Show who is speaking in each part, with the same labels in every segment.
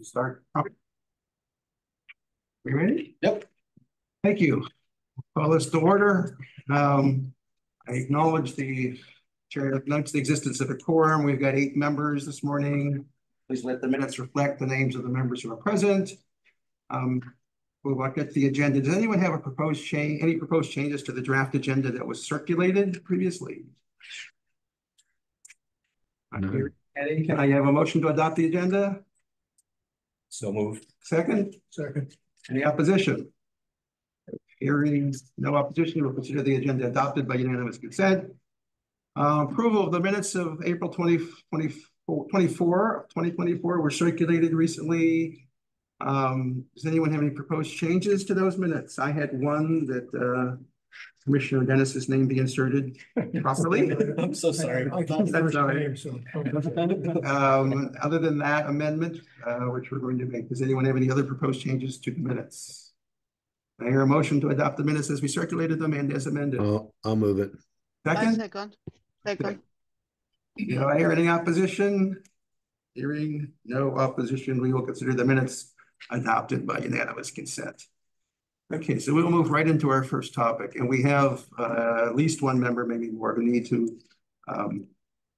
Speaker 1: Start. We ready?
Speaker 2: Yep.
Speaker 1: Thank you. Call this to order. I acknowledge the chair acknowledges the existence of a quorum. We've got 8 members this morning. Please let the minutes reflect the names of the members who are present. We'll look at the agenda. Does anyone have a proposed change? Any proposed changes to the draft agenda that was circulated previously?
Speaker 2: No.
Speaker 1: Eddie, can I have a motion to adopt the agenda?
Speaker 2: So moved.
Speaker 1: Second?
Speaker 2: Second.
Speaker 1: Any opposition? Hearing no opposition, we'll consider the agenda adopted by unanimous consent. Approval of the minutes of April 2024 were circulated recently. Does anyone have any proposed changes to those minutes? I had one that Commissioner Dennis's name be inserted properly.
Speaker 2: I'm so sorry.
Speaker 1: That's all right. Other than that amendment, which we're going to make, does anyone have any other proposed changes to the minutes? I hear a motion to adopt the minutes as we circulated them and as amended.
Speaker 3: I'll move it.
Speaker 1: Second?
Speaker 4: Second.
Speaker 1: Do I hear any opposition? Hearing no opposition, we will consider the minutes adopted by unanimous consent. Okay, so we'll move right into our first topic, and we have at least one member, maybe more, who need to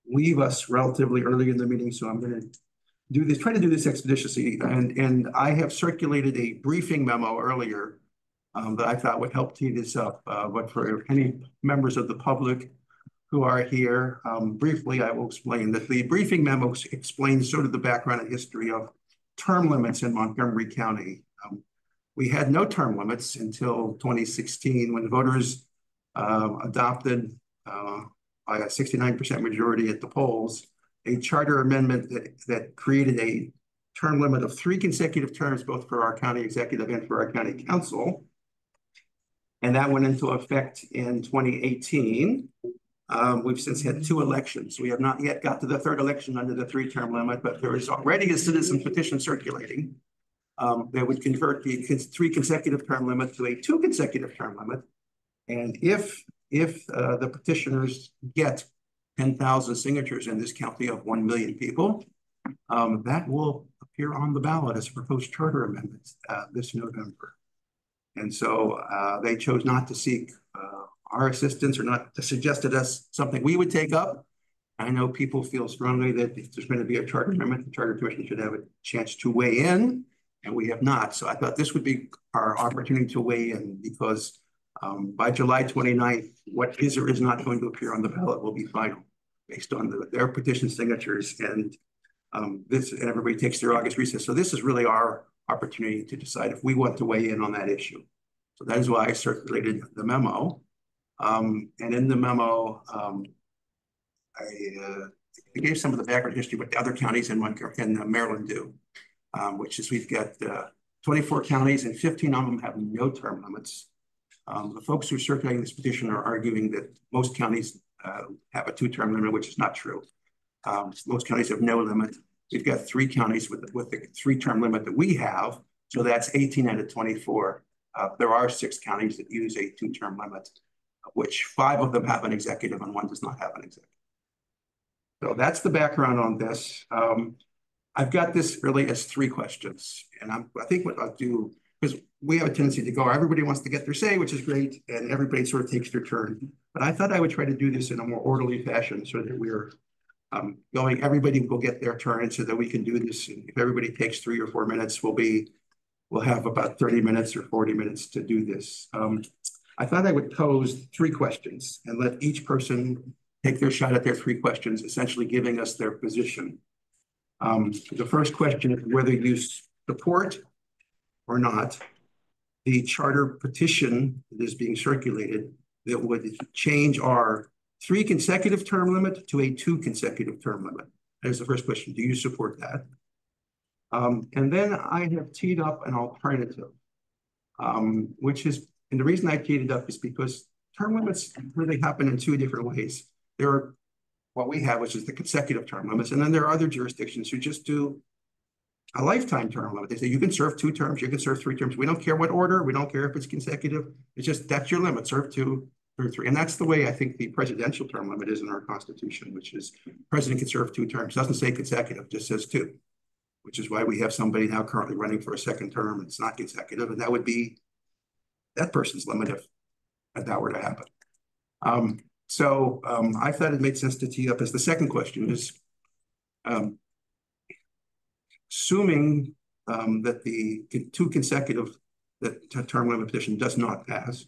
Speaker 1: leave us relatively early in the meeting. So I'm going to try to do this expeditiously, and I have circulated a briefing memo earlier that I thought would help tee this up. But for any members of the public who are here, briefly, I will explain that the briefing memo explains sort of the background and history of term limits in Montgomery County. We had no term limits until 2016 when the voters adopted by a 69% majority at the polls a charter amendment that created a term limit of 3 consecutive terms, both for our county executive and for our county council. And that went into effect in 2018. We've since had 2 elections. We have not yet got to the 3rd election under the 3-term limit, but there is already a citizen petition circulating that would convert the 3 consecutive term limit to a 2 consecutive term limit. And if the petitioners get 10,000 signatures in this county of 1 million people, that will appear on the ballot as a proposed charter amendment this November. And so they chose not to seek our assistance or not to suggest to us something we would take up. I know people feel strongly that if there's going to be a charter amendment, the Charter Commission should have a chance to weigh in, and we have not. So I thought this would be our opportunity to weigh in, because by July 29th, what is or is not going to appear on the ballot will be final based on their petition signatures, and and everybody takes their August recess. So this is really our opportunity to decide if we want to weigh in on that issue. So that is why I circulated the memo. And in the memo, I gave some of the background history, what the other counties in Maryland do, which is we've got 24 counties and 15 of them have no term limits. The folks who are circulating this petition are arguing that most counties have a 2-term limit, which is not true. Most counties have no limit. We've got 3 counties with the 3-term limit that we have, so that's 18 out of 24. There are 6 counties that use a 2-term limit, which 5 of them have an executive and 1 does not have an executive. So that's the background on this. I've got this really as 3 questions, and I think what I'll do, because we have a tendency to go, everybody wants to get their say, which is great, and everybody sort of takes their turn. But I thought I would try to do this in a more orderly fashion so that we're everybody will get their turn, so that we can do this. And if everybody takes 3 or 4 minutes, we'll have about 30 minutes or 40 minutes to do this. I thought I would pose 3 questions and let each person take their shot at their 3 questions, essentially giving us their position. The first question is whether you support or not the charter petition that is being circulated that would change our 3 consecutive term limit to a 2 consecutive term limit. There's the first question. Do you support that? And then I have teed up an alternative, which is, and the reason I teed it up is because term limits really happen in 2 different ways. There are what we have, which is the consecutive term limits, and then there are other jurisdictions who just do a lifetime term limit. They say you can serve 2 terms, you can serve 3 terms. We don't care what order, we don't care if it's consecutive. It's just that's your limit, serve 2 or 3. And that's the way I think the presidential term limit is in our Constitution, which is president can serve 2 terms. It doesn't say consecutive, just says 2. which is why we have somebody now currently running for a second term. It's not consecutive, and that would be that person's limit if that were to happen. I thought it made sense to tee up as the second question is, assuming that the two consecutive term limit petition does not pass,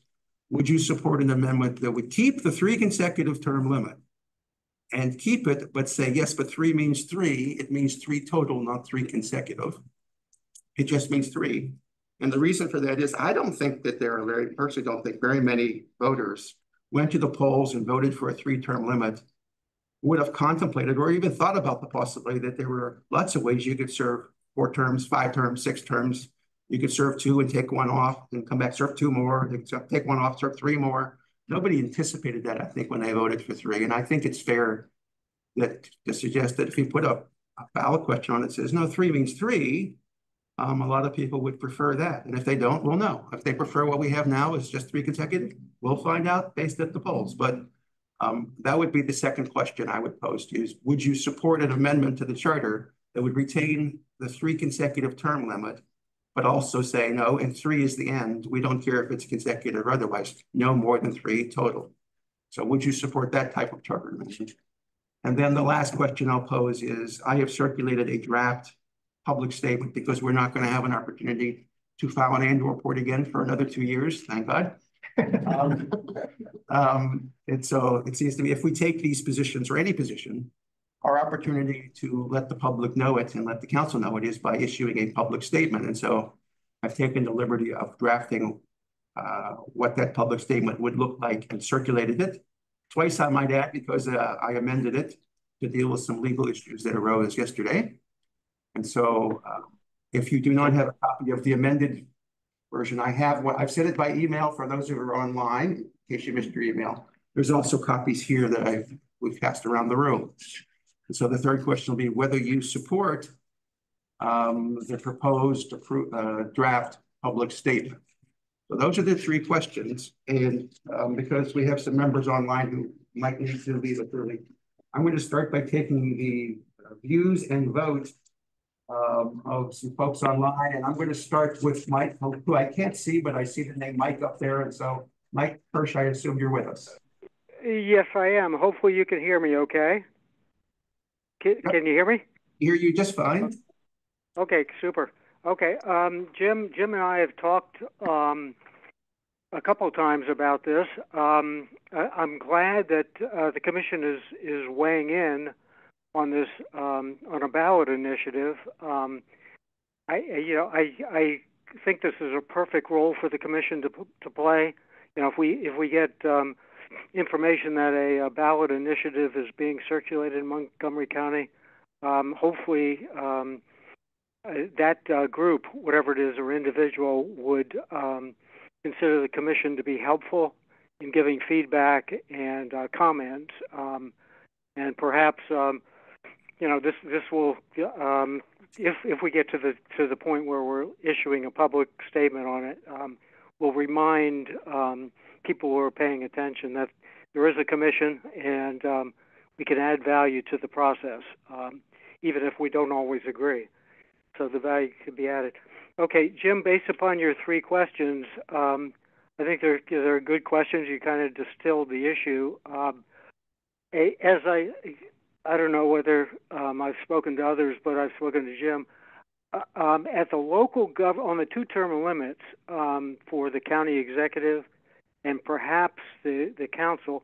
Speaker 1: would you support an amendment that would keep the 3 consecutive term limit and keep it, but say, yes, but 3 means 3. It means 3 total, not 3 consecutive. It just means 3. And the reason for that is I don't think that personally don't think very many voters went to the polls and voted for a 3-term limit would have contemplated or even thought about the possibility that there were lots of ways you could serve 4 terms, 5 terms, 6 terms. You could serve 2 and take 1 off, and come back, serve 2 more, take 1 off, serve 3 more. Nobody anticipated that, I think, when they voted for 3. And I think it's fair to suggest that if you put a ballot question on it that says, no, 3 means 3, a lot of people would prefer that. And if they don't, we'll know. If they prefer what we have now is just 3 consecutive, we'll find out based at the polls. But that would be the second question I would pose to you is, would you support an amendment to the charter that would retain the 3 consecutive term limit, but also say, no, and 3 is the end. We don't care if it's consecutive or otherwise, no more than 3 total. So would you support that type of charter amendment? And then the last question I'll pose is, I have circulated a draft public statement because we're not going to have an opportunity to file an annual report again for another 2 years, thank God. And so it seems to me if we take these positions or any position, our opportunity to let the public know it and let the council know it is by issuing a public statement. And so I've taken the liberty of drafting what that public statement would look like and circulated it twice, I might add, because I amended it to deal with some legal issues that arose yesterday. And so if you do not have a copy of the amended version, I've sent it by email for those who are online, in case you missed your email. There's also copies here that we've passed around the room. And so the third question will be whether you support the proposed draft public statement. So those are the 3 questions. And because we have some members online who might need to leave it early, I'm going to start by taking the views and vote of some folks online. And I'm going to start with Mike, who I can't see, but I see the name Mike up there. And so Mike Hirsch, I assume you're with us.
Speaker 3: Yes, I am. Hopefully you can hear me okay. Can you hear me?
Speaker 1: Hear you just fine.
Speaker 3: Okay, super. Okay, Jim and I have talked a couple of times about this. I'm glad that the commission is weighing in on this on a ballot initiative. I think this is a perfect role for the commission to play. You know, if we get information that a ballot initiative is being circulated in Montgomery County, hopefully that group, whatever it is, or individual, would consider the commission to be helpful in giving feedback and comment, and perhaps this will, if we get to the point where we're issuing a public statement on it, will remind people who are paying attention that there is a commission and we can add value to the process, even if we don't always agree. So the value can be added. Okay, Jim, based upon your 3 questions, I think they're good questions. You kind of distilled the issue. As I don't know whether I've spoken to others, but I've spoken to Jim. At the local on the 2-term limits for the county executive and perhaps the council,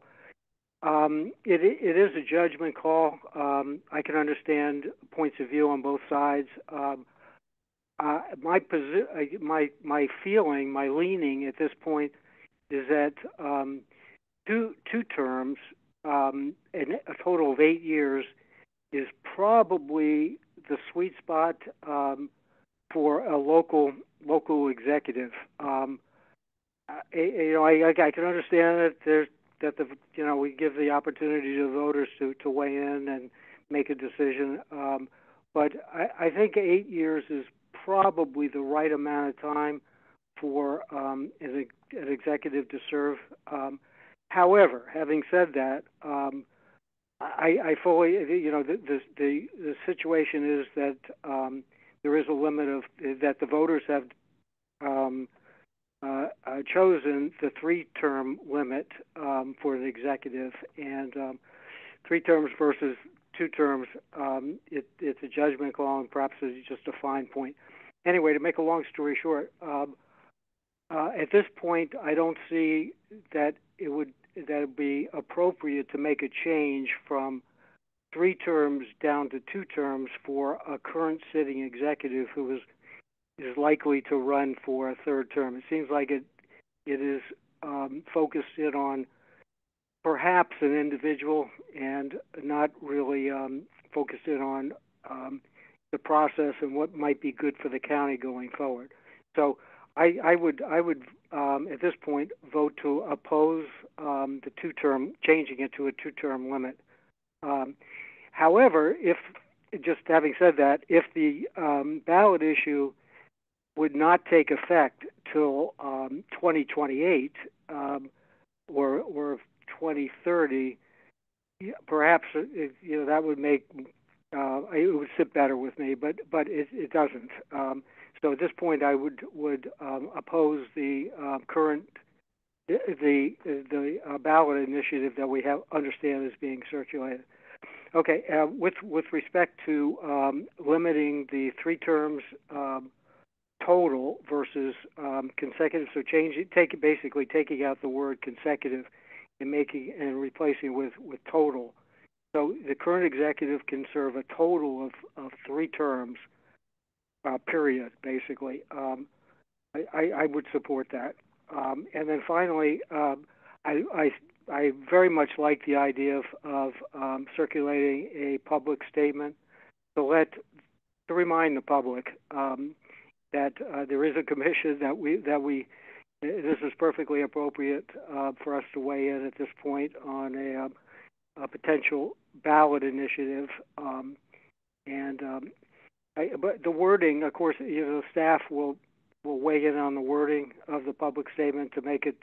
Speaker 3: it is a judgment call. I can understand points of view on both sides. My feeling, my leaning at this point is that two terms and a total of 8 years is probably the sweet spot for a local executive. I can understand that we give the opportunity to voters to weigh in and make a decision, but I think 8 years is probably the right amount of time for an executive to serve. However, having said that, I fully, the situation is that there is a limit of that the voters have chosen the 3-term limit for the executive, and 3 terms versus 2 terms. It's a judgment call, and perhaps it's just a fine point. Anyway, to make a long story short, at this point, I don't see that it would be appropriate to make a change from 3 terms down to 2 terms for a current sitting executive who is likely to run for a 3rd term. It seems like it is focused in on perhaps an individual and not really focused in on the process and what might be good for the county going forward. So I would at this point vote to oppose the 2-term, changing it to a 2-term limit. However, if, just having said that, if the ballot issue would not take effect till 2028 or 2030, perhaps that would make it would sit better with me, but it doesn't. So at this point, I would oppose the current the ballot initiative that we understand is being circulated. Okay, with respect to limiting the 3 terms total versus consecutive, so basically taking out the word consecutive and replacing with total. So the current executive can serve a total of 3 terms, period, basically. I would support that. And then finally, I very much like the idea of circulating a public statement to remind the public that there is a commission that we this is perfectly appropriate for us to weigh in at this point on a potential ballot initiative. But the wording, of course, the staff will weigh in on the wording of the public statement to make it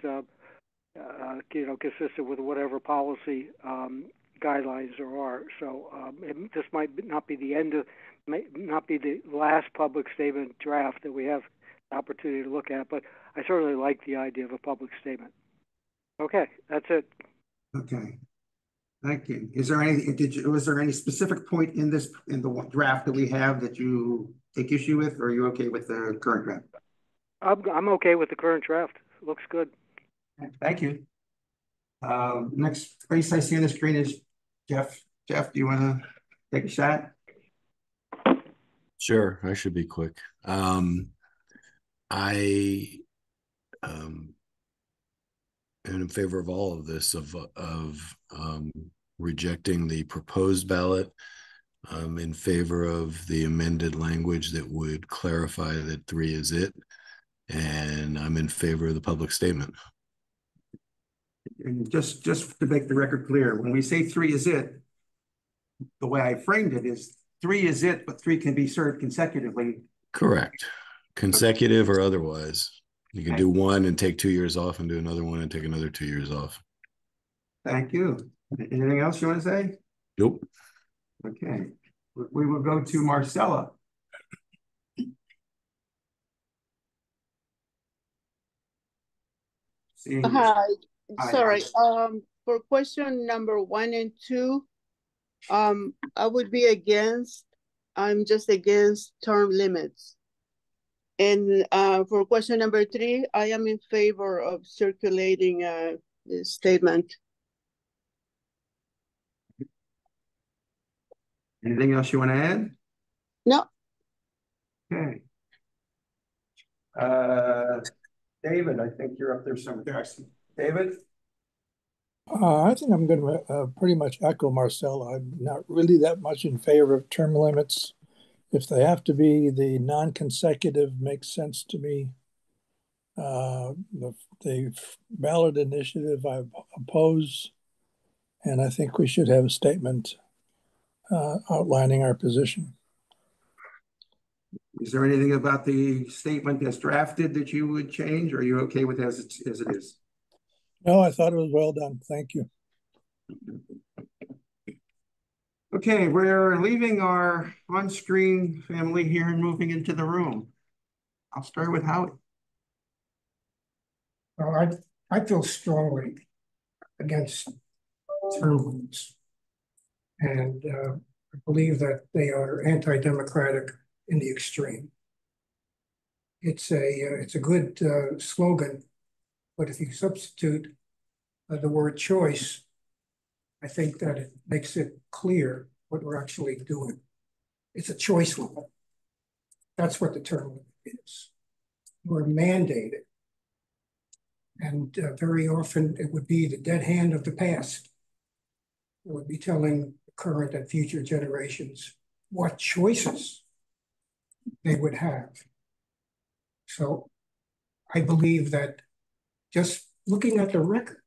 Speaker 3: consistent with whatever policy guidelines there are. So this might not be the last public statement draft that we have the opportunity to look at, but I certainly like the idea of a public statement. Okay, that's it.
Speaker 1: Okay, thank you. Was there any specific point in the draft that we have that you take issue with, or are you okay with the current draft?
Speaker 3: I'm okay with the current draft. Looks good.
Speaker 1: Thank you. Next face I see on the screen is Jeff. Jeff, do you want to take a shot?
Speaker 4: Sure, I should be quick. I am in favor of all of this, of rejecting the proposed ballot. I'm in favor of the amended language that would clarify that 3 is it, and I'm in favor of the public statement.
Speaker 1: And just to make the record clear, when we say 3 is it, the way I framed it is 3 is it, but 3 can be served consecutively. Correct.
Speaker 4: Consecutive or otherwise. You can do 1 and take 2 years off, and do another 1 and take another 2 years off.
Speaker 1: Thank you. Anything else you want to say?
Speaker 4: Nope.
Speaker 1: Okay. We will go to Marcella.
Speaker 5: Hi. Sorry. For question number 1 and 2, I would be against. I'm just against term limits. And for question number 3, I am in favor of circulating the statement.
Speaker 1: Anything else you want to add?
Speaker 5: No.
Speaker 1: Okay. David, I think you're up there somewhere. David?
Speaker 6: I think I'm going to pretty much echo Marcella. I'm not really that much in favor of term limits. If they have to be, the non-consecutive makes sense to me. The ballot initiative I oppose, and I think we should have a statement outlining our position.
Speaker 1: Is there anything about the statement that's drafted that you would change, or are you okay with it as it is?
Speaker 6: No, I thought it was well done. Thank you.
Speaker 1: Okay, we're leaving our on-screen family here and moving into the room. I'll start with Howie.
Speaker 7: Well, I feel strongly against term limits. And I believe that they are anti-democratic in the extreme. It's a good slogan, but if you substitute the word choice, I think that it makes it clear what we're actually doing. It's a choice limit. That's what the term limit is. We're mandated. And very often it would be the dead hand of the past. It would be telling current and future generations what choices they would have. So I believe that just looking at the record,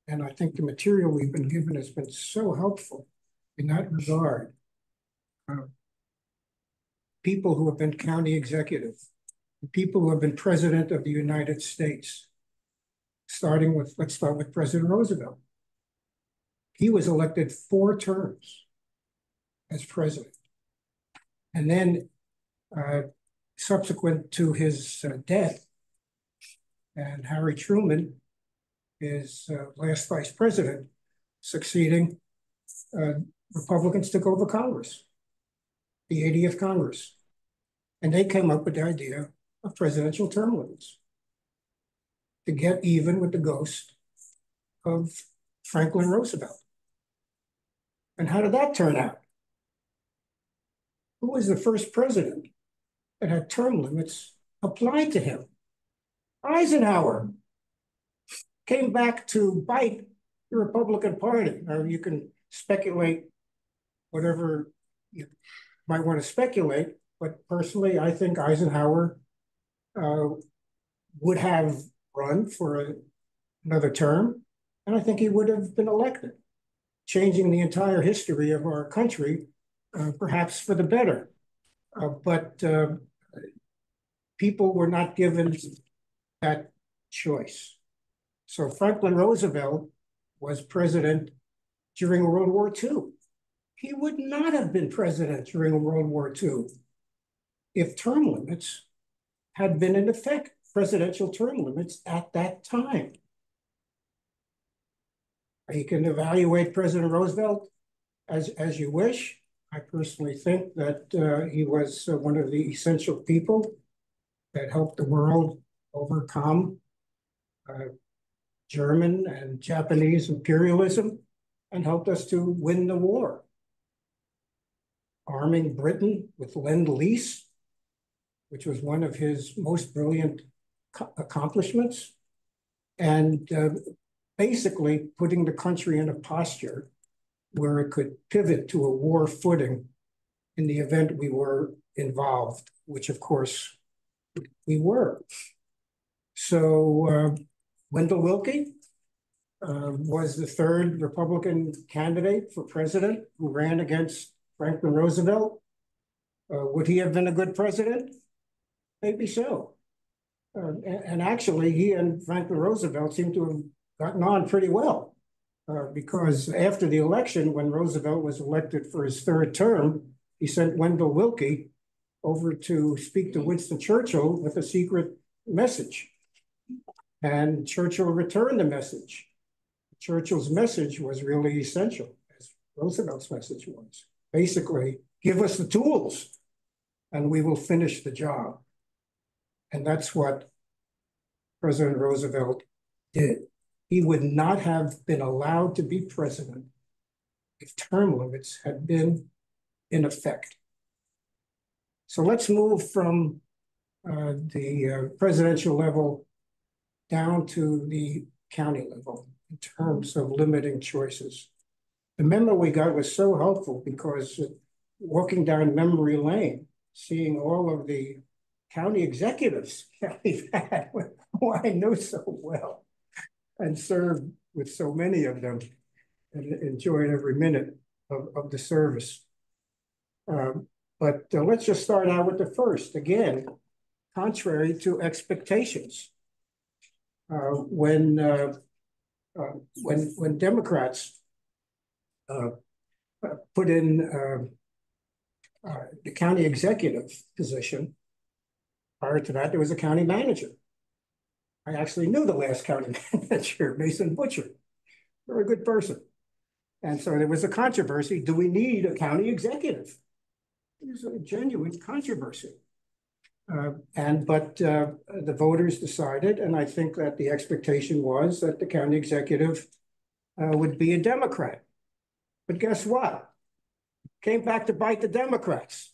Speaker 7: and I think the material we've been given has been so helpful in that regard. People who have been county executive, people who have been president of the United States, let's start with President Roosevelt. He was elected 4 terms as president. And then subsequent to his death, and Harry Truman, his last vice president, succeeding, Republicans took over Congress, the 80th Congress. And they came up with the idea of presidential term limits to get even with the ghost of Franklin Roosevelt. And how did that turn out? Who was the first president that had term limits applied to him? Eisenhower. Came back to bite the Republican Party. Now, you can speculate whatever you might want to speculate, but personally, I think Eisenhower would have run for another term, and I think he would have been elected, changing the entire history of our country, perhaps for the better. But people were not given that choice. So Franklin Roosevelt was president during World War II. He would not have been president during World War II if term limits had been in effect, presidential term limits at that time. You can evaluate President Roosevelt as you wish. I personally think that he was one of the essential people that helped the world overcome German and Japanese imperialism and helped us to win the war. Arming Britain with Lend-Lease, which was one of his most brilliant accomplishments, and basically putting the country in a posture where it could pivot to a war footing in the event we were involved, which of course we were. So Wendell Willkie was the 3rd Republican candidate for president who ran against Franklin Roosevelt. Would he have been a good president? Maybe so. And actually, he and Franklin Roosevelt seem to have gotten on pretty well because after the election, when Roosevelt was elected for his 3rd term, he sent Wendell Willkie over to speak to Winston Churchill with a secret message. And Churchill returned the message. Churchill's message was really essential, as Roosevelt's message was. Basically, give us the tools and we will finish the job. And that's what President Roosevelt did. He would not have been allowed to be president if term limits had been in effect. So let's move from the presidential level down to the county level in terms of limiting choices. The memo we got was so helpful because walking down memory lane, seeing all of the county executives that we've had, who I know so well and served with so many of them and enjoyed every minute of the service. But let's just start out with the first. Again, contrary to expectations. When Democrats put in the county executive position. Prior to that, there was a county manager. I actually knew the last county manager, Mason Butcher. Very good person. And so there was a controversy. Do we need a county executive? It was a genuine controversy. But the voters decided, and I think that the expectation was that the county executive would be a Democrat. But guess what? Came back to bite the Democrats,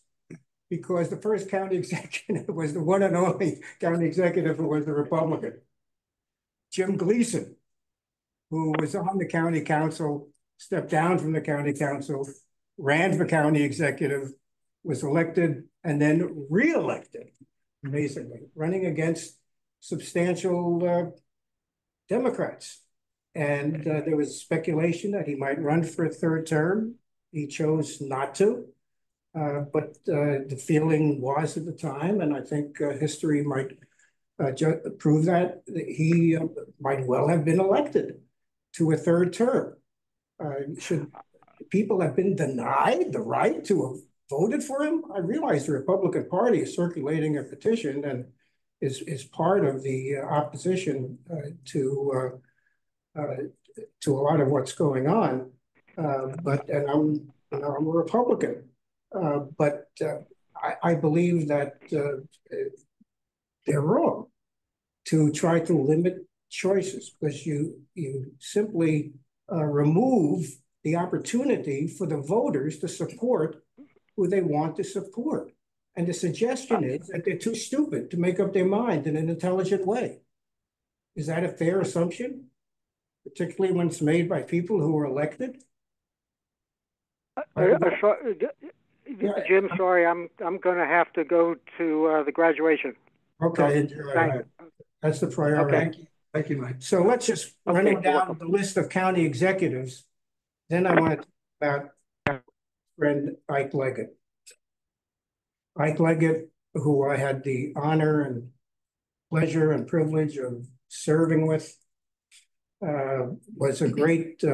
Speaker 7: because the first county executive was the one and only county executive who was a Republican. Jim Gleason, who was on the county council, stepped down from the county council, ran for county executive, was elected, and then re-elected, amazingly, running against substantial Democrats. And there was speculation that he might run for a third term. He chose not to. But the feeling was at the time, and I think history might prove that he might well have been elected to a third term. Should people have been denied the right to have voted for him? I realize the Republican Party is circulating a petition and is part of the opposition to a lot of what's going on. And I'm a Republican. But I believe that they're wrong to try to limit choices, because you simply remove the opportunity for the voters to support who they want to support. And the suggestion is that they're too stupid to make up their mind in an intelligent way. Is that a fair assumption, particularly when it's made by people who were elected?
Speaker 3: Jim, sorry, I'm going to have to go to the graduation.
Speaker 7: Okay, that's the priority.
Speaker 3: Okay.
Speaker 1: Thank you, Mike.
Speaker 7: So let's just running down the list of county executives. Then I want to talk about friend Ike Leggett. Ike Leggett, who I had the honor and pleasure and privilege of serving with, was a great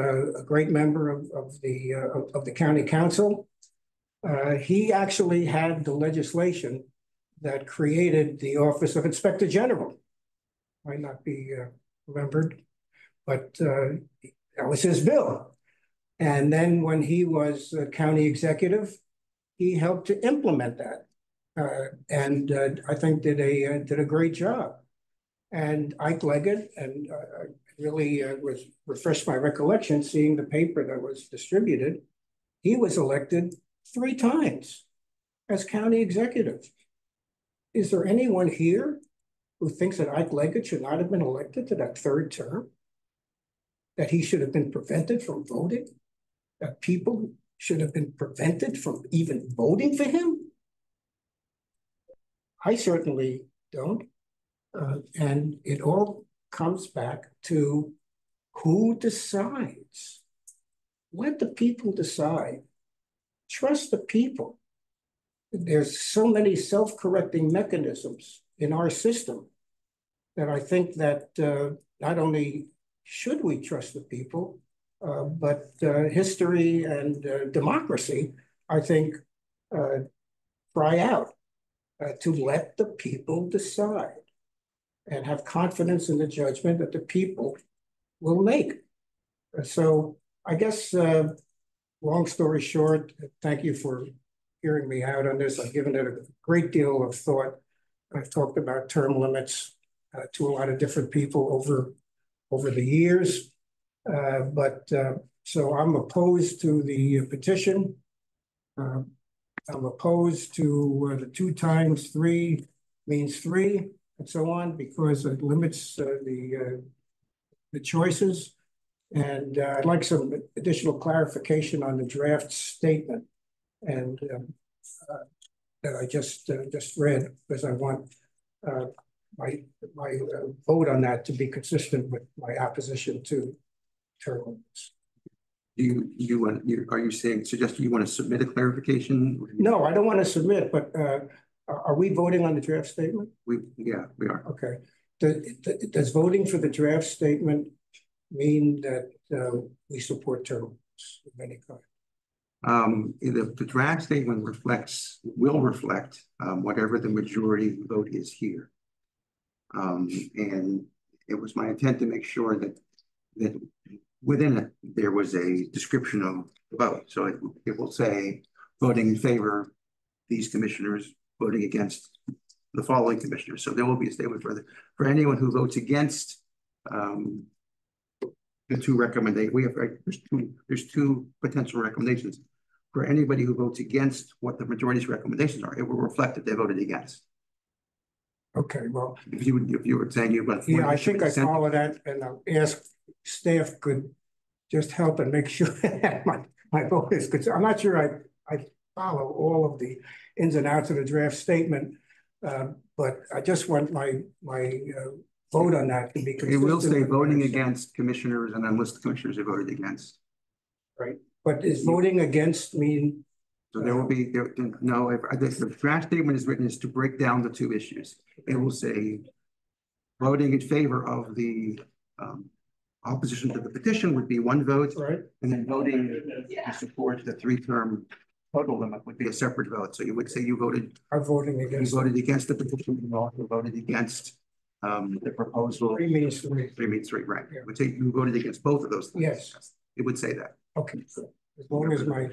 Speaker 7: member of the county council. He actually had the legislation that created the Office of Inspector General. Might not be remembered, but that was his bill. And then when he was county executive, he helped to implement that, and I think did a great job. And Ike Leggett, and really was refreshed my recollection seeing the paper that was distributed. He was elected 3 times as county executive. Is there anyone here who thinks that Ike Leggett should not have been elected to that 3rd term? That he should have been prevented from voting? That people should have been prevented from even voting for him? I certainly don't. And it all comes back to who decides. Let the people decide. Trust the people. There's so many self-correcting mechanisms in our system that I think that not only should we trust the people, but history and democracy, I think, cry out to let the people decide and have confidence in the judgment that the people will make. So I guess, long story short, thank you for hearing me out on this. I've given it a great deal of thought. I've talked about term limits to a lot of different people over the years. So I'm opposed to the petition. I'm opposed to the 2 times 3 means 3 and so on, because it limits the choices. And I'd like some additional clarification on the draft statement and that I just read, because I want my vote on that to be consistent with my opposition to term limits.
Speaker 1: Are you suggesting you want to submit a clarification?
Speaker 7: No, I don't want to submit, but are we voting on the draft statement?
Speaker 1: Yeah, we are.
Speaker 7: Okay. Does voting for the draft statement mean that we support term limits of any kind?
Speaker 1: The draft statement will reflect whatever the majority vote is here. And it was my intent to make sure that within it, there was a description of the vote. So it will say voting in favor, these commissioners, voting against the following commissioners. So there will be a statement for anyone who votes against the two recommendations. There's two potential recommendations. For anybody who votes against what the majority's recommendations are, it will reflect that they voted against.
Speaker 7: Okay, well,
Speaker 1: If you were saying you went.
Speaker 7: yeah, I think I follow that, and I'll ask staff could just help and make sure that my vote is good. I'm not sure I follow all of the ins and outs of the draft statement, but I just want my vote on that to be consistent.
Speaker 1: It will say voting against commissioners and then list the commissioners who voted against.
Speaker 7: Right, but is voting against mean?
Speaker 1: So there will be, the draft statement is written is to break down the two issues. It will say voting in favor of the opposition to the petition would be one vote.
Speaker 7: Right.
Speaker 1: And then voting to support the three-term total limit would be a separate vote. So you would say you voted.
Speaker 7: I'm voting against.
Speaker 1: You voted against the petition. You also voted against the proposal.
Speaker 7: 3 means 3.
Speaker 1: 3 means 3, right?
Speaker 7: Yeah.
Speaker 1: It would say you voted against both of those things.
Speaker 7: Yes.
Speaker 1: It would say that.
Speaker 7: Okay, so as long as I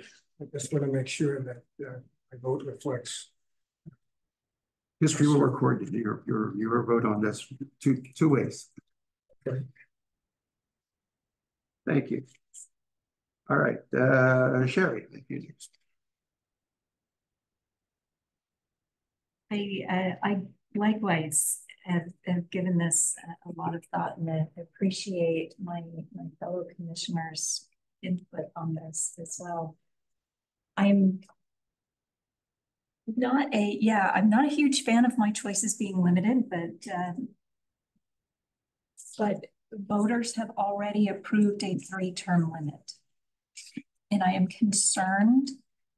Speaker 7: just want to make sure that my vote reflects.
Speaker 1: History will record your vote on this two ways.
Speaker 7: Okay.
Speaker 1: Thank you. All right, Sherry, thank you.
Speaker 8: I likewise have given this a lot of thought, and I appreciate my fellow commissioners' input on this as well. I'm not a huge fan of my choices being limited, but voters have already approved a 3-term limit. And I am concerned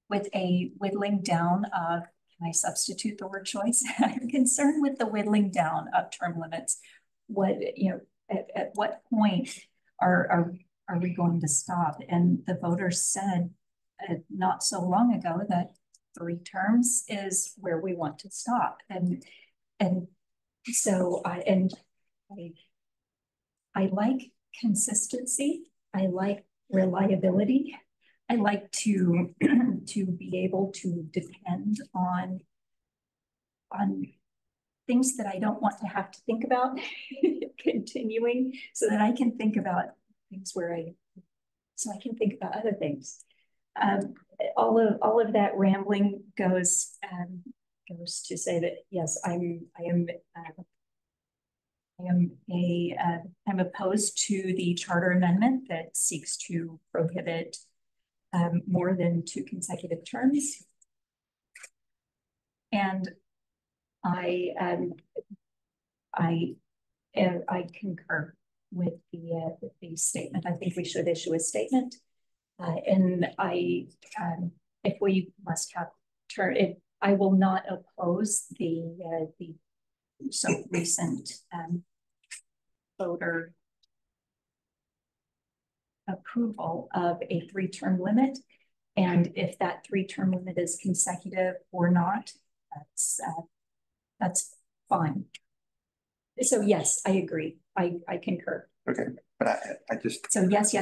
Speaker 8: with a whittling down of, can I substitute the word choice? I'm concerned with the whittling down of term limits. At what point are we going to stop? And the voters said not so long ago that 3 terms is where we want to stop. And so I like consistency. I like reliability. I like to be able to depend on things that I don't want to have to think about continuing, so that I can think about things so I can think about other things. All of that rambling goes to say that yes, I'm opposed to the charter amendment that seeks to prohibit more than 2 consecutive terms, and I concur with the statement. I think we should issue a statement, and if we must have I will not oppose the so recent voter approval of a 3-term limit, and if that 3-term limit is consecutive or not, that's fine. So yes, I agree. I concur.
Speaker 1: Okay, but I just.
Speaker 8: So yes.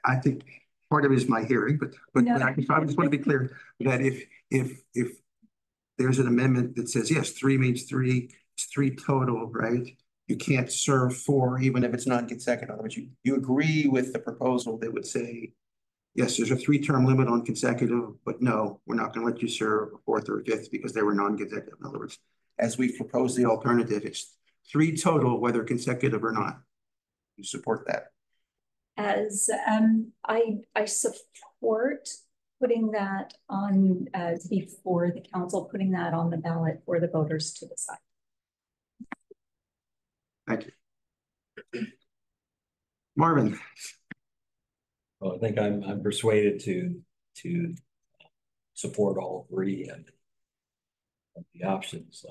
Speaker 1: I think part of it is my hearing, but no. I just want to be clear that if there's an amendment that says yes, 3 means 3, it's 3 total, right? You can't serve 4 even if it's non-consecutive. In other words, you agree with the proposal that would say, yes, there's a 3-term limit on consecutive, but no, we're not going to let you serve a 4th or a 5th because they were non-consecutive. In other words, as we propose the alternative, it's 3 total, whether consecutive or not. You support that?
Speaker 8: As I support putting that on before the council, putting that on the ballot for the voters to decide.
Speaker 1: Thank you. Marvin.
Speaker 2: Well, I think I'm persuaded to support all 3 of the options.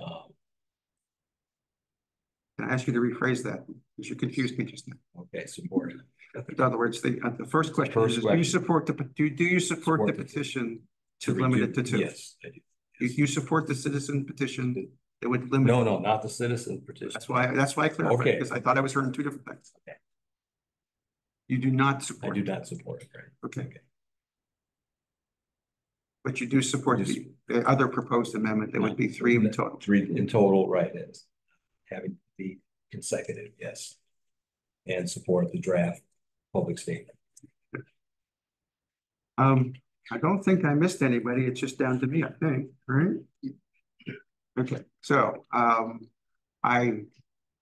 Speaker 1: Can I ask you to rephrase that? Because you confused me just now.
Speaker 2: Okay, support.
Speaker 1: In other words, the first question is, do you support the petition to limit it to 2?
Speaker 2: Yes, I do.
Speaker 1: You support the citizen petition that would limit?
Speaker 2: No, not the citizen petition.
Speaker 1: That's why I clarified,
Speaker 2: Okay.
Speaker 1: because I thought I was hearing 2 different things.
Speaker 2: Okay.
Speaker 1: You do not
Speaker 2: I
Speaker 1: support?
Speaker 2: do not support it, right?
Speaker 1: Okay. But you do support the other proposed amendment that would be 3 in total? 3
Speaker 2: in total, right, it's having to be consecutive, yes. And support the draft public statement.
Speaker 1: I don't think I missed anybody. It's just down to me, I think, right? Okay, so I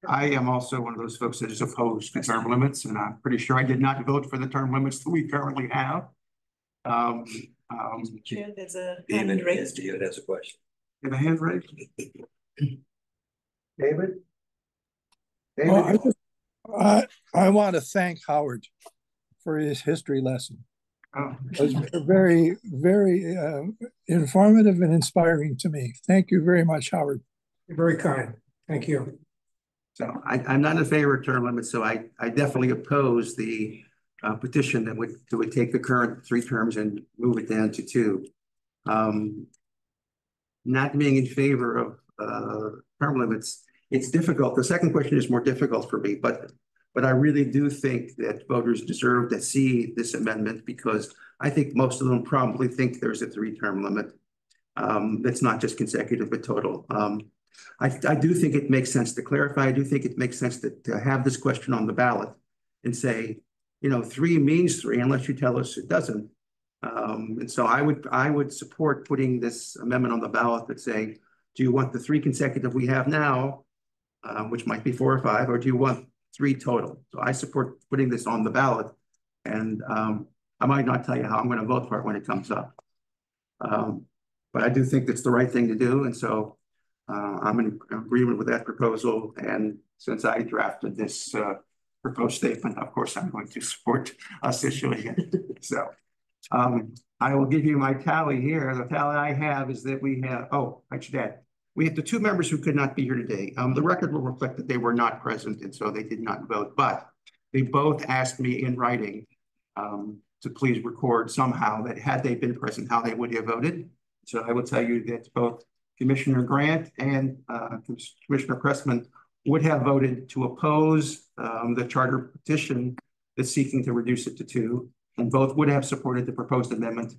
Speaker 1: am also one of those folks that is opposed to term limits, and I'm pretty sure I did not vote for the term limits that we currently have.
Speaker 9: Chair, there's a
Speaker 2: David,
Speaker 9: hand raised.
Speaker 2: David has a question.
Speaker 1: You have a hand raised? David?
Speaker 6: I want to thank Howard for his history lesson.
Speaker 1: Oh.
Speaker 6: It was very, very informative and inspiring to me. Thank you very much, Howard.
Speaker 7: You're very kind. Thank you.
Speaker 1: So I'm not in favor of term limits, so I definitely oppose the petition that would take the current 3 terms and move it down to 2. Not being in favor of term limits, it's difficult. The second question is more difficult for me, but I really do think that voters deserve to see this amendment, because I think most of them probably think there's a 3-term limit. That's not just consecutive, but total. I do think it makes sense to clarify. I do think it makes sense to have this question on the ballot and say, 3 means 3 unless you tell us it doesn't. And so I would support putting this amendment on the ballot that say, do you want the 3 consecutive we have now, which might be 4 or 5, or do you want 3 total? So I support putting this on the ballot, and I might not tell you how I'm going to vote for it when it comes up. But I do think that's the right thing to do, and so I'm in agreement with that proposal. And since I drafted this proposed statement, of course, I'm going to support us issuing it. So I will give you my tally here. The tally I have is that we have, I should add, we have the 2 members who could not be here today. The record will reflect that they were not present, and so they did not vote, but they both asked me in writing to please record somehow that had they been present, how they would have voted. So I will tell you that both Commissioner Grant and Commissioner Pressman would have voted to oppose the charter petition that's seeking to reduce it to 2, and both would have supported the proposed amendment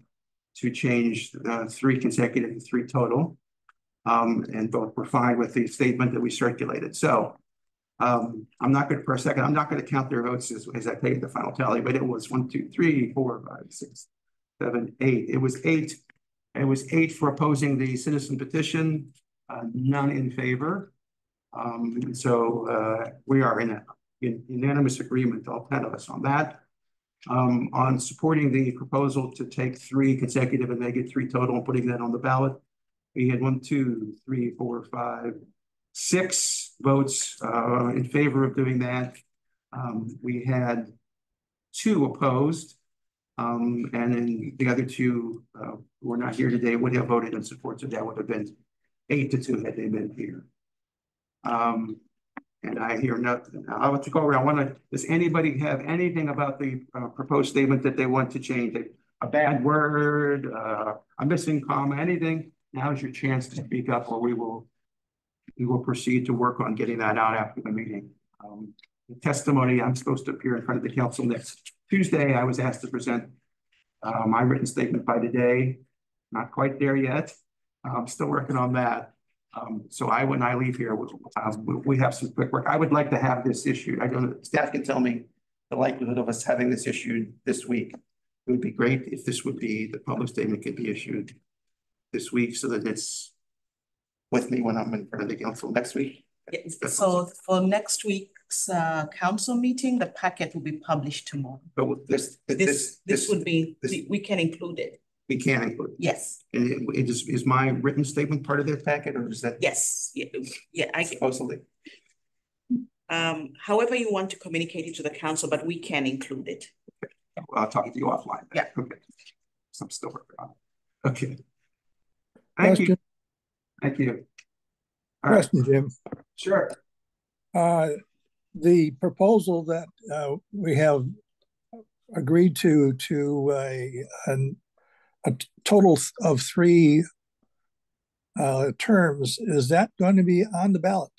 Speaker 1: to change 3 consecutive to 3 total. And both were fine with the statement that we circulated. So I'm not going to, for a second, I'm not going to count their votes as I take the final tally, but it was 1, 2, 3, 4, 5, 6, 7, 8. It was 8. It was 8 for opposing the citizen petition, none in favor. So we are in unanimous agreement, all 10 of us, on that. On supporting the proposal to take 3 consecutive and make it 3 total and putting that on the ballot, we had 1, 2, 3, 4, 5, 6 votes in favor of doing that. We had 2 opposed, and then the other 2 who were not here today would have voted in support, so that would have been 8-2 had they been here. And I hear nothing. I want to go around. Does anybody have anything about the proposed statement that they want to change? A bad word, a missing comma, anything? Now is your chance to speak up, or we will proceed to work on getting that out after the meeting. The testimony, I'm supposed to appear in front of the council next Tuesday. I was asked to present my written statement by today. Not quite there yet. I'm still working on that. So when I leave here, we have some quick work. I would like to have this issued. I don't know, staff can tell me the likelihood of us having this issued this week. It would be great if the public statement could be issued this week, so that it's with me when I'm in front of the council next week.
Speaker 9: Yes. So for next week's council meeting, the packet will be published tomorrow.
Speaker 1: But this
Speaker 9: would be,
Speaker 1: this,
Speaker 9: we can include it.
Speaker 1: We can include it.
Speaker 9: Yes.
Speaker 1: And is my written statement part of their packet, or is that?
Speaker 9: Yes. Yeah.
Speaker 1: Supposedly.
Speaker 9: However you want to communicate it to the council, but we can include it.
Speaker 1: Okay. I'll talk to you offline.
Speaker 9: Yeah.
Speaker 1: Okay. So I'm still working on it. Okay. Thank you. Thank you. All
Speaker 6: Question,
Speaker 1: right.
Speaker 6: Jim.
Speaker 1: Sure.
Speaker 6: The proposal that we have agreed to a total of 3 terms. Is that going to be on the ballot?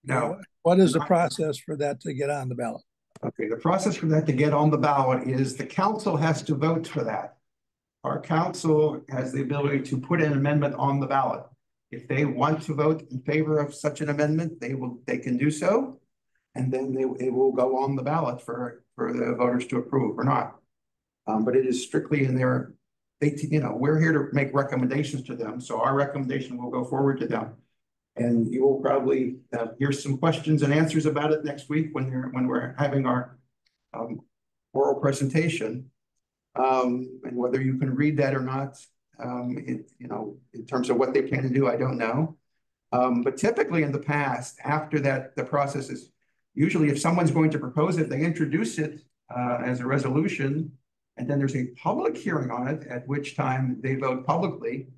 Speaker 1: No.
Speaker 6: What is the process for that to get on the ballot?
Speaker 1: Okay, the process for that to get on the ballot is the council has to vote for that. Our council has the ability to put an amendment on the ballot. If they want to vote in favor of such an amendment, they can do so. And then it will go on the ballot for the voters to approve or not. But it is strictly in their, we're here to make recommendations to them. So our recommendation will go forward to them. And you will probably hear some questions and answers about it next week when we're having our oral presentation. And whether you can read that or not, in terms of what they plan to do, I don't know. But typically in the past, after that, the process is usually if someone's going to propose it, they introduce it as a resolution, and then there's a public hearing on it, at which time they vote publicly.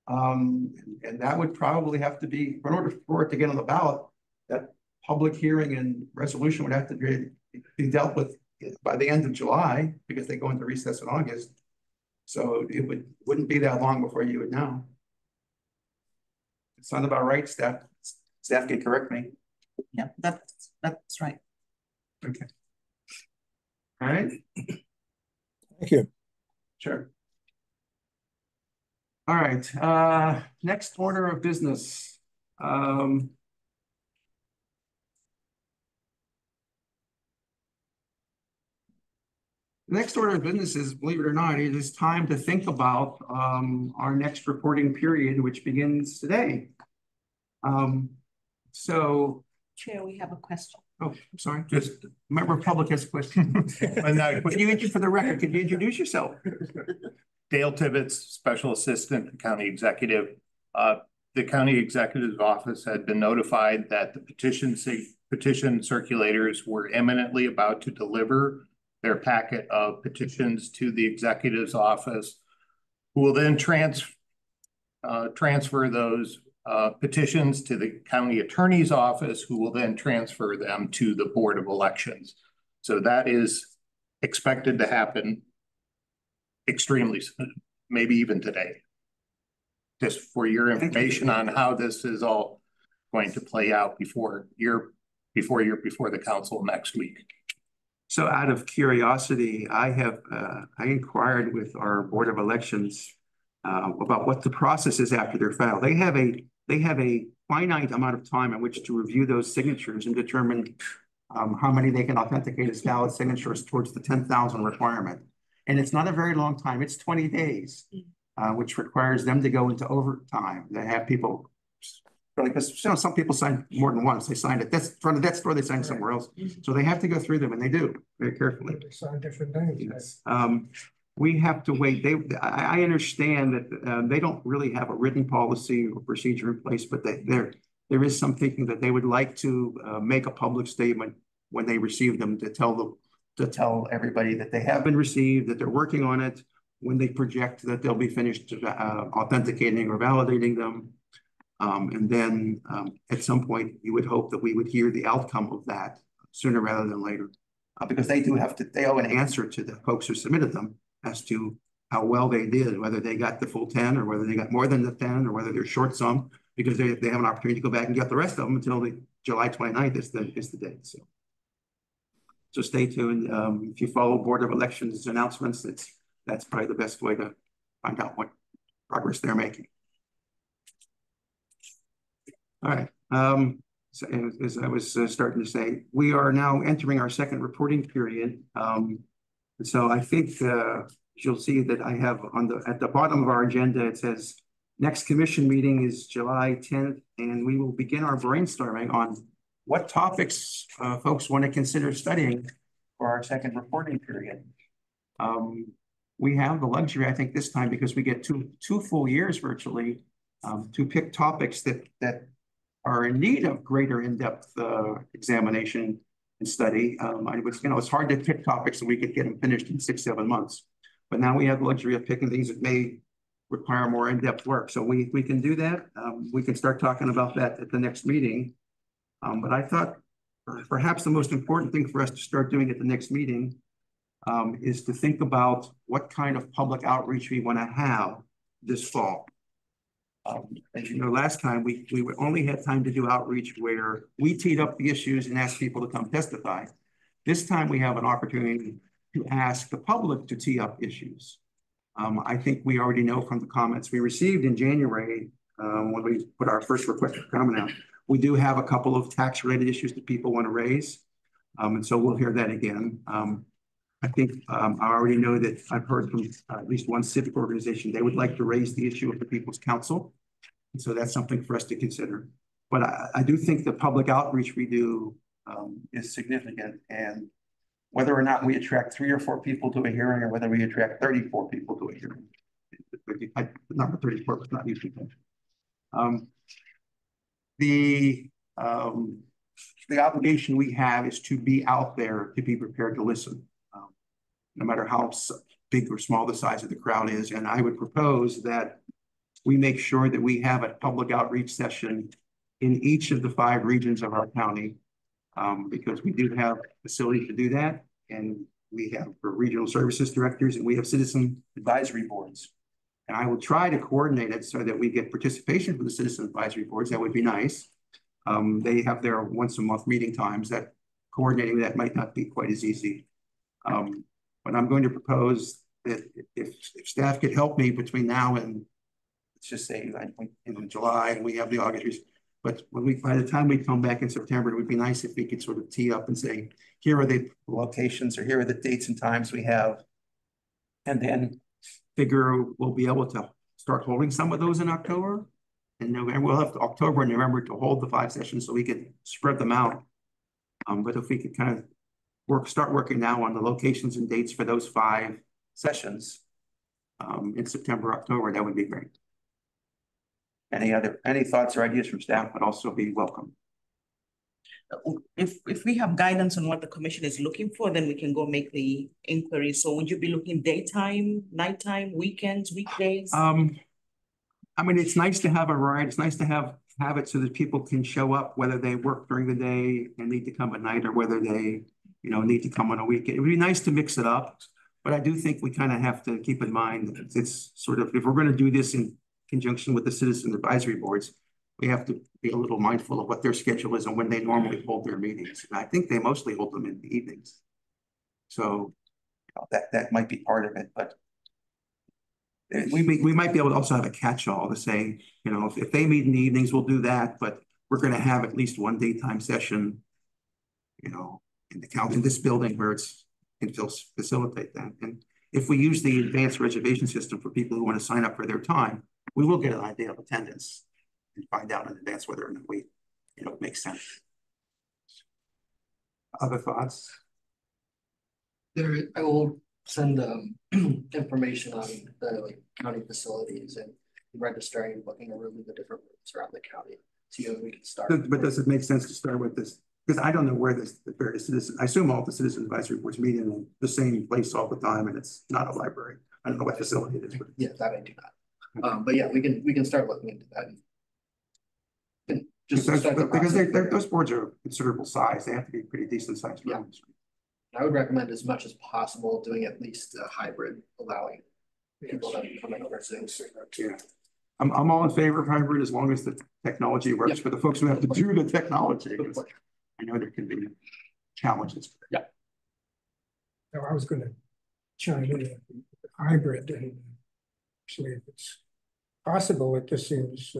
Speaker 1: And that would probably have to be, in order for it to get on the ballot, that public hearing and resolution would have to be dealt with by the end of July, because they go into recess in August. So it wouldn't be that long before you would know. It sounds about right, staff. Staff can correct me.
Speaker 9: Yeah, that's right.
Speaker 1: Okay. All right.
Speaker 6: Thank you.
Speaker 1: Sure. All right. Next order of business. The next order of business is, believe it or not, it is time to think about our next reporting period, which begins today. So,
Speaker 9: Chair, we have a question.
Speaker 1: oh, I'm sorry. Just member of public has a question. For the record, could you introduce yourself?
Speaker 10: Dale Tibbetts, Special Assistant to County Executive. The County Executive's office had been notified that the petition circulators were imminently about to deliver their packet of petitions to the Executive's office, who will then transfer those petitions to the County Attorney's office, who will then transfer them to the Board of Elections. So that is expected to happen extremely soon, maybe even today. Just for your information on how this is all going to play out before the council next week.
Speaker 1: So out of curiosity, I inquired with our Board of Elections about what the process is after they're filed. They have a finite amount of time in which to review those signatures and determine how many they can authenticate as valid signatures towards the 10,000 requirement. And it's not a very long time. It's 20 days, which requires them to go into overtime. They have people, because some people sign more than once. They signed at this front of that store, they signed somewhere else. So they have to go through them, and they do very carefully.
Speaker 7: They sign different things.
Speaker 1: Yes. We have to wait. I understand that they don't really have a written policy or procedure in place, but there is some thinking that they would like to make a public statement when they receive them to tell everybody that they have been received, that they're working on it, when they project that they'll be finished authenticating or validating them. And then at some point, you would hope that we would hear the outcome of that sooner rather than later, because they owe an answer to the folks who submitted them as to how well they did, whether they got the full 10 or whether they got more than the 10 or whether they're short some, because they have an opportunity to go back and get the rest of them until July 29th is the date. So stay tuned. If you follow Board of Elections announcements, that's probably the best way to find out what progress they're making. All right. So as I was starting to say, we are now entering our second reporting period. So I think you'll see that I have at the bottom of our agenda, it says next commission meeting is July 10th, and we will begin our brainstorming on what topics folks want to consider studying for our second reporting period. We have the luxury, I think, this time, because we get two full years virtually, to pick topics that are in need of greater in-depth examination and study. It's hard to pick topics and we could get them finished in 6-7 months. But now we have the luxury of picking things that may require more in-depth work. So we can do that. We can start talking about that at the next meeting. But I thought perhaps the most important thing for us to start doing at the next meeting is to think about what kind of public outreach we want to have this fall. As you know, last time we only had time to do outreach where we teed up the issues and asked people to come testify. This time we have an opportunity to ask the public to tee up issues. I think we already know from the comments we received in January when we put our first request for comment out, we do have a couple of tax-related issues that people want to raise. And so we'll hear that again. I think I already know that I've heard from at least one civic organization, they would like to raise the issue of the People's Council. And so that's something for us to consider. But I do think the public outreach we do is significant. And whether or not we attract 3 or 4 people to a hearing or whether we attract 34 people to a hearing, the number 34 was not usually the obligation we have is to be out there, to be prepared to listen, no matter how big or small the size of the crowd is. And I would propose that we make sure that we have a public outreach session in each of the 5 regions of our county, because we do have facilities to do that. And we have regional services directors and we have citizen advisory boards. And I will try to coordinate it so that we get participation from the citizen advisory boards. That would be nice. They have their once a month meeting times. That coordinating that might not be quite as easy. But I'm going to propose that if staff could help me between now and let's just say in July and we have the August, but by the time we come back in September, it would be nice if we could sort of tee up and say, here are the locations or here are the dates and times we have. And then figure we'll be able to start holding some of those in October. And November, we'll have October and November to hold the 5 sessions so we could spread them out. But if we could kind of start working now on the locations and dates for those 5 sessions in September, October, that would be great. Any thoughts or ideas from staff would also be welcome.
Speaker 9: If we have guidance on what the commission is looking for, then we can go make the inquiry. So would you be looking daytime, nighttime, weekends, weekdays?
Speaker 1: I mean, it's nice to have a variety. It's nice to have it so that people can show up, whether they work during the day and need to come at night or whether they, need to come on a weekend. It would be nice to mix it up, but I do think we kind of have to keep in mind that it's sort of, if we're going to do this in conjunction with the citizen advisory boards, we have to be a little mindful of what their schedule is and when they normally hold their meetings. And I think they mostly hold them in the evenings. So that might be part of it, but we might be able to also have a catch-all to say, if they meet in the evenings, we'll do that, but we're going to have at least one daytime session, in this building where it can facilitate that. And if we use the advanced reservation system for people who want to sign up for their time, we will get an idea of attendance and find out in advance whether or not it makes sense. Other thoughts?
Speaker 11: I will send information on the county facilities and registering and booking a room in the different rooms around the county. So we can start.
Speaker 1: But does it make sense to start with this? Because I don't know where the various citizens, I assume all the citizen advisory boards meet in the same place all the time, and it's not a library. I don't know what facility it is. But
Speaker 11: yeah, that I do not. But yeah, we can start looking into that. And just
Speaker 1: because those boards are considerable size. They have to be pretty decent sized rooms.
Speaker 11: I would recommend as much as possible doing at least a hybrid, allowing people to come in over Zoom.
Speaker 1: Yeah. I'm all in favor of hybrid as long as the technology works for the folks who have to do the technology. I know there can be challenges.
Speaker 11: Yeah.
Speaker 7: So I was going to chime in with hybrid, and actually, if it's possible, it just seems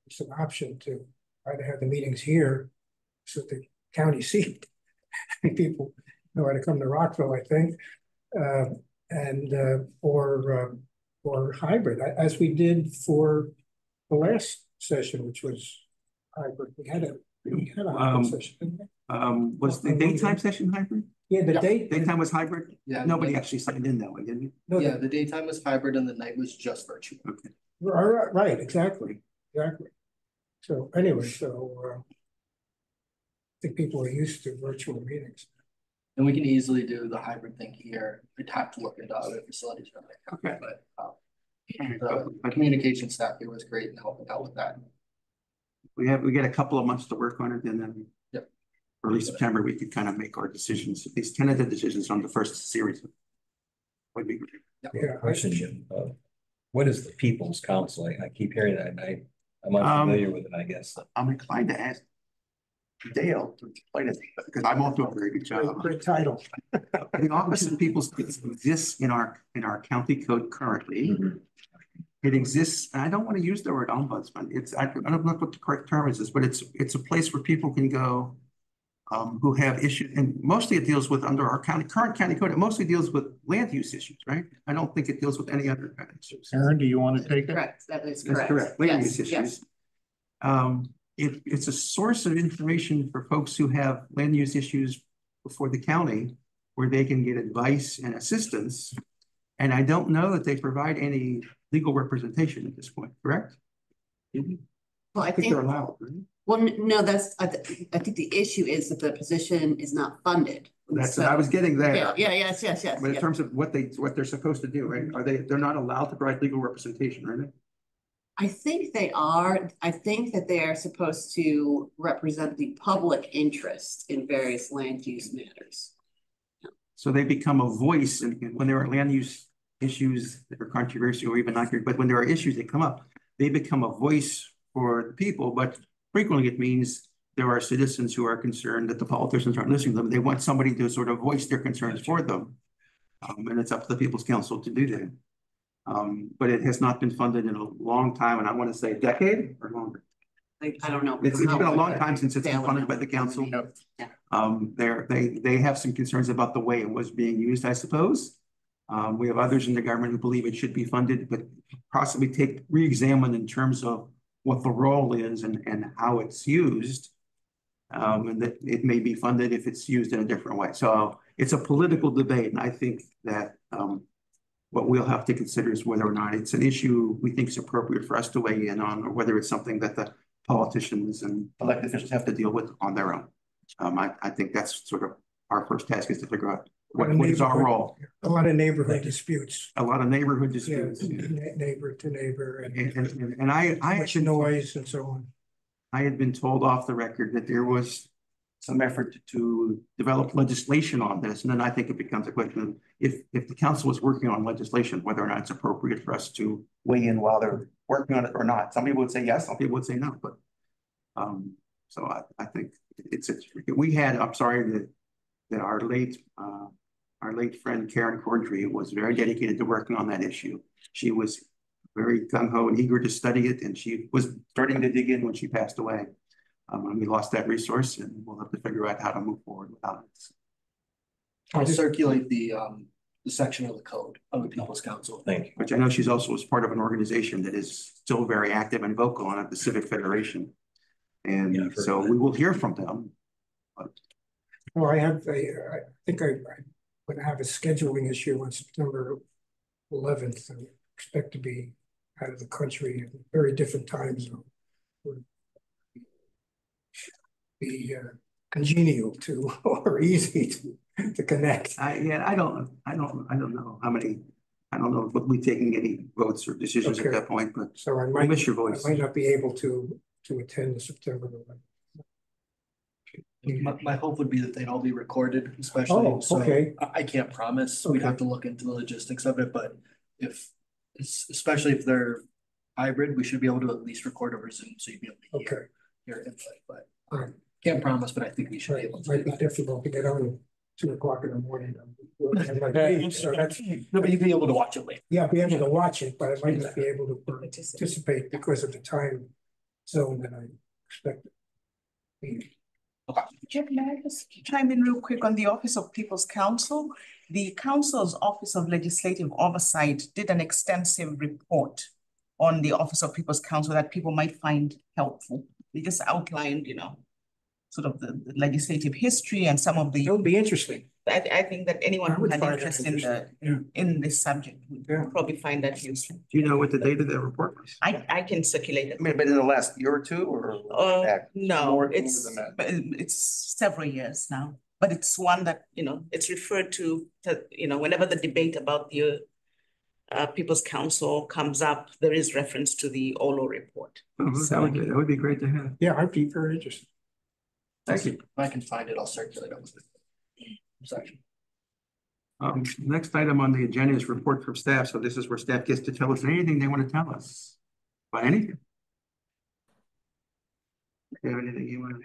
Speaker 7: it's an option to try to have the meetings here so the county seat. People know how to come to Rockville, I think, or hybrid, as we did for the last session, which was hybrid. We had a hybrid session, didn't we?
Speaker 1: Was the daytime session hybrid?
Speaker 7: Yeah,
Speaker 1: daytime was hybrid.
Speaker 11: Yeah,
Speaker 1: nobody actually signed in that way, didn't you?
Speaker 11: No, yeah, the daytime was hybrid and the night was just virtual.
Speaker 1: Okay,
Speaker 7: right, exactly. So anyway, I think people are used to virtual meetings.
Speaker 11: And we can easily do the hybrid thing here. We'd have to look into other facilities.
Speaker 1: Okay.
Speaker 11: But the communication staff here was great in helping out with that.
Speaker 1: We get a couple of months to work on it, and then
Speaker 11: yep.
Speaker 1: early September, we could kind of make our decisions, these tentative decisions on the first series. Would be great.
Speaker 7: Yeah.
Speaker 2: Question, Jim. What is the People's Council? I keep hearing that, and I'm unfamiliar with it, I guess.
Speaker 1: I'm inclined to ask Dale to explain it, because I won't do a very good job.
Speaker 7: Great title.
Speaker 1: The Office of People's Council exists in our county code currently.
Speaker 2: Mhm.
Speaker 1: It exists, and I don't want to use the word ombudsman. I don't know what the correct term is, but it's a place where people can go who have issues, and mostly it deals with under our current county code. It mostly deals with land use issues, right? I don't think it deals with any other kind of issues.
Speaker 10: Aaron, do you want to take it?
Speaker 12: Correct, that is
Speaker 1: That's
Speaker 12: correct.
Speaker 1: correct. Land
Speaker 12: Yes,
Speaker 1: use
Speaker 12: yes.
Speaker 1: issues. It's a source of information for folks who have land use issues before the county, where they can get advice and assistance. And I don't know that they provide any legal representation at this point, correct?
Speaker 12: Well, I
Speaker 1: I think
Speaker 12: think,
Speaker 1: they're allowed, right?
Speaker 12: well, no, I think the issue is that the position is not funded.
Speaker 1: That's,
Speaker 12: So-
Speaker 1: I was getting there.
Speaker 12: Yeah, yes.
Speaker 1: But in
Speaker 12: Yeah.
Speaker 1: terms of what they're supposed to do, right? They're not allowed to provide legal representation, are they?
Speaker 12: I think they are. I think that they are supposed to represent the public interest in various land use matters.
Speaker 1: So they become a voice when there are land use issues that are controversial or even not, but when there are issues that come up, they become a voice for the people. But frequently it means there are citizens who are concerned that the politicians aren't listening to them. They want somebody to sort of voice their concerns for them. And it's up to the People's Council to do that. But it has not been funded in a long time, and I want to say a decade or longer.
Speaker 12: I don't know.
Speaker 1: It's been a long time since it's been funded by the council.
Speaker 12: Yeah.
Speaker 1: They have some concerns about the way it was being used, I suppose. We have others in the government who believe it should be funded, but possibly re-examine in terms of what the role is and how it's used. And that it may be funded if it's used in a different way. So it's a political debate, and I think that what we'll have to consider is whether or not it's an issue we think is appropriate for us to weigh in on, or whether it's something that the politicians and elected officials have to deal with on their own. I think that's sort of our first task, is to figure out what is our role.
Speaker 7: A lot of neighborhood disputes.
Speaker 1: A lot of neighborhood
Speaker 7: Yeah,
Speaker 1: disputes.
Speaker 7: neighbor to neighbor
Speaker 1: And I
Speaker 7: much noise and so on.
Speaker 1: I had been told off the record that there was some effort to develop legislation on this. And then I think it becomes a question of if the council is working on legislation, whether or not it's appropriate for us to weigh in while they're working on it or not. Some people would say yes, some people would say no, but so I think we had, I'm sorry that our late friend Karen Cordry was very dedicated to working on that issue. She was very gung-ho and eager to study it, and she was starting to dig in when she passed away. And we lost that resource, and we'll have to figure out how to move forward without it.
Speaker 11: I'll circulate the section of the code of the People's Council.
Speaker 2: Thank you.
Speaker 1: Which I know she's also was part of an organization that is still very active and vocal on it, the Civic Federation. And
Speaker 2: Yeah, I've heard
Speaker 1: so
Speaker 2: of that.
Speaker 1: we will hear from them.
Speaker 7: Well, I think I'm going to have a scheduling issue on September 11th. I expect to be out of the country in a very different time zone. Would be congenial to or easy to connect.
Speaker 1: I don't know how many. I don't know if we'll be taking any votes or decisions at
Speaker 7: Okay.
Speaker 1: that point, but
Speaker 7: So I
Speaker 1: we'll miss your voice.
Speaker 7: might not be able to attend the September 11th.
Speaker 11: My hope would be that they'd all be recorded, especially.
Speaker 7: Oh,
Speaker 11: so
Speaker 7: okay.
Speaker 11: I can't promise. We'd
Speaker 7: Okay.
Speaker 11: have to look into the logistics of it, but especially if they're hybrid, we should be able to at least record over Zoom, so you'd be able to
Speaker 7: Okay.
Speaker 11: hear input, but
Speaker 7: All right.
Speaker 11: can't promise, but I think we should be
Speaker 7: Right.
Speaker 11: able
Speaker 7: It
Speaker 11: to.
Speaker 7: might
Speaker 11: do
Speaker 7: be
Speaker 11: that.
Speaker 7: difficult to get on at 2:00 in the morning. So that's,
Speaker 11: No, but you'd be able to watch it later.
Speaker 7: yeah, I'll be able to watch it, but I might not be able to participate because of the time zone that I expect.
Speaker 9: Jim, may I just chime in real quick on the Office of People's Council? The Council's Office of Legislative Oversight did an extensive report on the Office of People's Council that people might find helpful. They just outlined, sort of the legislative history and some of
Speaker 7: It would be interesting.
Speaker 9: I think that anyone
Speaker 7: I
Speaker 9: who
Speaker 7: would
Speaker 9: had
Speaker 7: find that
Speaker 9: interest
Speaker 7: interesting.
Speaker 9: in this subject would
Speaker 7: Yeah.
Speaker 9: probably find that useful.
Speaker 1: Do you know what the date of that report was?
Speaker 9: I can circulate it.
Speaker 1: I mean, but in the last year or two, or back?
Speaker 9: No,
Speaker 10: More
Speaker 9: it's
Speaker 10: than that.
Speaker 9: but it's several years now, but it's one that, it's referred to, whenever the debate about the People's Council comes up, there is reference to the OLO report.
Speaker 1: Oh, that would be great to have.
Speaker 7: Yeah, I'd be very interested.
Speaker 1: Thank you.
Speaker 11: If I can find it, I'll circulate it. Sorry.
Speaker 1: Next item on the agenda is report from staff. So this is where staff gets to tell us anything they want to tell us about anything. Do you have anything you want to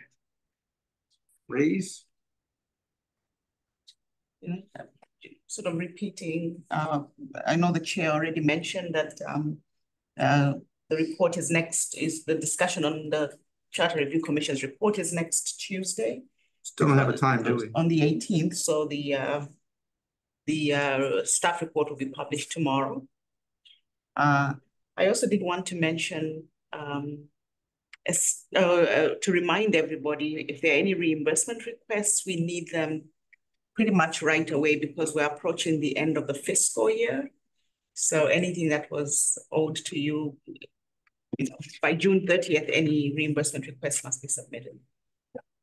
Speaker 1: raise?
Speaker 9: Sort of repeating, I know the chair already mentioned that the report is the discussion on the Charter Review Commission's report is next Tuesday.
Speaker 1: Still don't have a time, do we?
Speaker 9: On the 18th, so the staff report will be published tomorrow. I also did want to mention to remind everybody, if there are any reimbursement requests, we need them pretty much right away because we're approaching the end of the fiscal year. So anything that was owed to you, by June 30th, any reimbursement request must be submitted.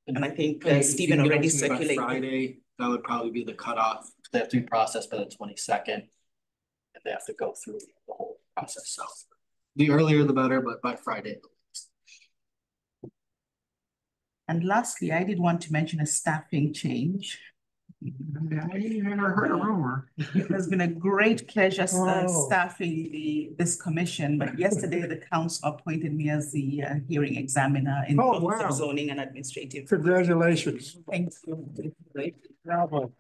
Speaker 9: And I think Stephen already circulated.
Speaker 11: Friday, that would probably be the cutoff. They have to be processed by the 22nd. And they have to go through the whole process. So the earlier the better, but by Friday.
Speaker 9: And lastly, I did want to mention a staffing change.
Speaker 1: I never heard a rumor.
Speaker 9: It has been a great pleasure staffing this commission, but yesterday the council appointed me as the hearing examiner in both of zoning and administrative.
Speaker 7: Congratulations.
Speaker 9: Thank you.
Speaker 7: Bravo.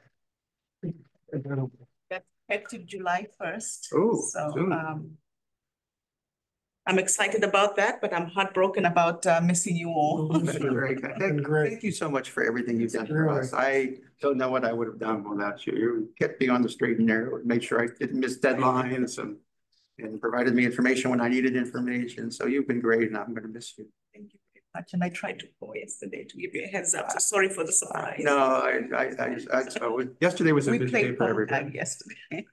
Speaker 9: That's effective July 1st.
Speaker 1: Oh,
Speaker 9: so I'm excited about that, but I'm heartbroken about missing you all.
Speaker 1: Thank you so much for everything you've done for us. I don't know what I would have done without you. You kept me on the straight and narrow, made sure I didn't miss deadlines and provided me information when I needed information. So you've been great and I'm going to miss you.
Speaker 9: Thank you very much. And I tried to call yesterday to give you a heads up. So sorry for the surprise.
Speaker 1: No, yesterday was a busy day for everybody.
Speaker 9: Yesterday.
Speaker 2: I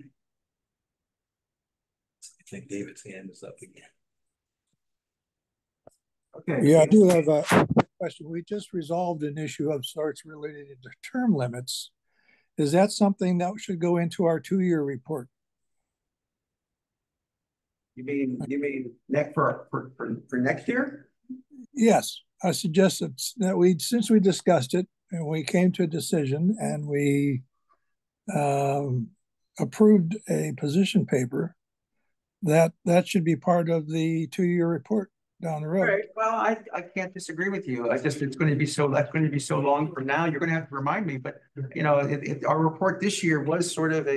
Speaker 2: think David's hand is up again.
Speaker 1: Okay.
Speaker 6: Yeah, I do have a question. We just resolved an issue of sorts related to term limits. Is that something that should go into our 2-year report?
Speaker 1: You mean next for next year?
Speaker 6: Yes, I suggested that since we discussed it and we came to a decision and we approved a position paper, that should be part of the 2-year report down the road.
Speaker 1: Right. Well, I can't disagree with you. It's going to be so long from now. You're going to have to remind me. But our report this year was sort of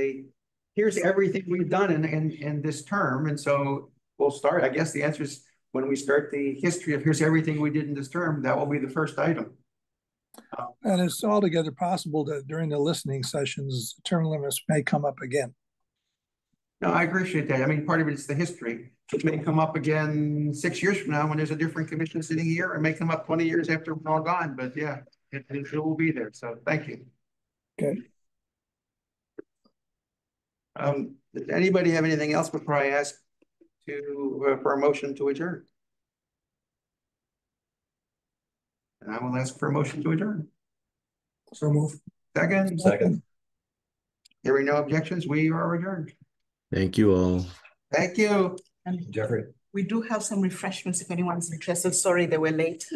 Speaker 1: here's everything we've done in this term, and so we'll start. I guess the answer is when we start the history of here's everything we did in this term. That will be the first item.
Speaker 6: And it's altogether possible that during the listening sessions, term limits may come up again.
Speaker 1: No, I appreciate that. I mean, part of it is the history. It may come up again 6 years from now when there's a different commission sitting here. It may come up 20 years after we're all gone, but yeah, it will be there. So thank you.
Speaker 6: Okay.
Speaker 1: Does anybody have anything else before I ask for a motion to adjourn? And I will ask for a motion to adjourn.
Speaker 7: So move.
Speaker 1: Second. Hearing no objections, we are adjourned.
Speaker 4: Thank you all.
Speaker 1: Thank you.
Speaker 9: And
Speaker 2: Jeffrey.
Speaker 9: we do have some refreshments if anyone's interested. Sorry they were late.